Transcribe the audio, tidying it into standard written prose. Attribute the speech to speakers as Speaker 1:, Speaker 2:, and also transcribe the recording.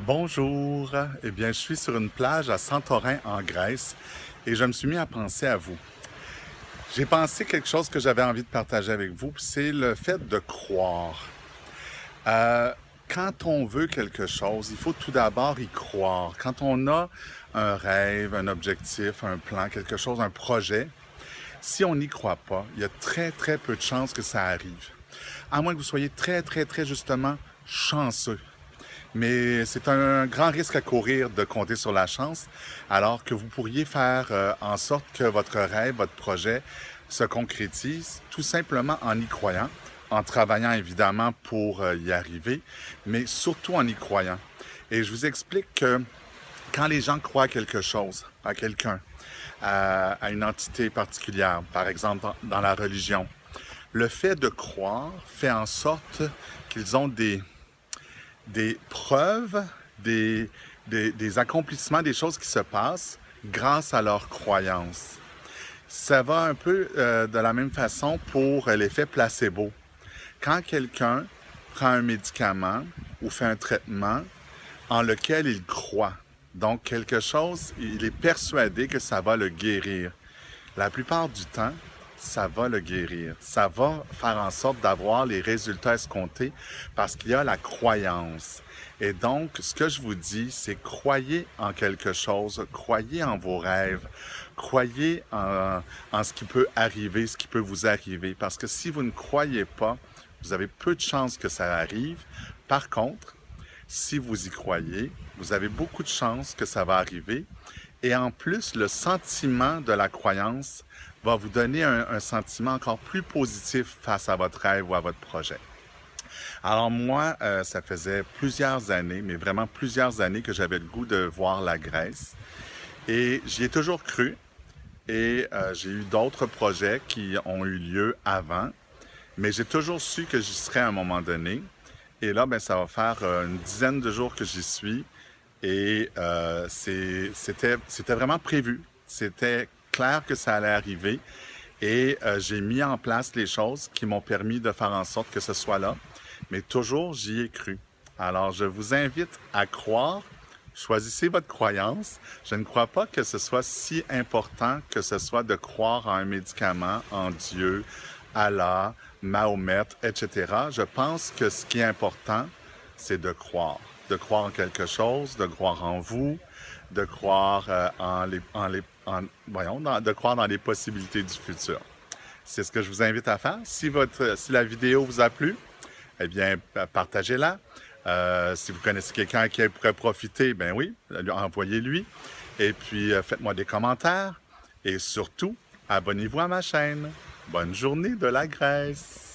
Speaker 1: Bonjour. Eh bien, je suis sur une plage à Santorin, en Grèce, et je me suis mis à penser à vous. J'ai pensé quelque chose que j'avais envie de partager avec vous, c'est le fait de croire. Euh, Quand on veut quelque chose, il faut tout d'abord y croire. Quand on a un rêve, un objectif, un plan, quelque chose, un projet, si on n'y croit pas, il y a très, très peu de chances que ça arrive. À moins que vous soyez très, très, très justement chanceux. Mais c'est un grand risque à courir de compter sur la chance, alors que vous pourriez faire en sorte que votre rêve, votre projet se concrétise tout simplement en y croyant, en travaillant évidemment pour y arriver, mais surtout en y croyant. Et je vous explique que quand les gens croient à quelque chose, à quelqu'un, à une entité particulière, par exemple dans la religion, le fait de croire fait en sorte qu'ils ont des preuves, des, des accomplissements, des choses qui se passent grâce à leur croyance. Ça va un peu de la même façon pour l'effet placebo. Quand quelqu'un prend un médicament ou fait un traitement en lequel il croit, donc quelque chose, il est persuadé que ça va le guérir. La plupart du temps, ça va le guérir. Ça va faire en sorte d'avoir les résultats escomptés parce qu'il y a la croyance. Et donc, ce que je vous dis, c'est croyez en quelque chose, croyez en vos rêves, croyez en ce qui peut arriver, ce qui peut vous arriver. Parce que si vous ne croyez pas, vous avez peu de chances que ça arrive. Par contre, si vous y croyez, vous avez beaucoup de chances que ça va arriver. Et en plus, le sentiment de la croyance va vous donner un sentiment encore plus positif face à votre rêve ou à votre projet. Alors moi, ça faisait plusieurs années, mais vraiment plusieurs années que j'avais le goût de voir la Grèce. Et j'y ai toujours cru. Et j'ai eu d'autres projets qui ont eu lieu avant. Mais j'ai toujours su que j'y serais à un moment donné. Et là, ben, ça va faire une dizaine de jours que j'y suis. Et c'était vraiment prévu. C'était clair que ça allait arriver. Et j'ai mis en place les choses qui m'ont permis de faire en sorte que ce soit là. Mais toujours, j'y ai cru. Alors, je vous invite à croire. Choisissez votre croyance. Je ne crois pas que ce soit si important que ce soit de croire en un médicament, en Dieu, Allah, Mahomet, etc. Je pense que ce qui est important, c'est de croire en quelque chose, de croire en vous, de croire de croire dans les possibilités du futur. C'est ce que je vous invite à faire. Si la vidéo vous a plu, eh bien, partagez-la. Si vous connaissez quelqu'un qui pourrait profiter, ben oui, envoyez-lui. Et puis, faites-moi des commentaires. Et surtout, abonnez-vous à ma chaîne. Bonne journée de la Grèce!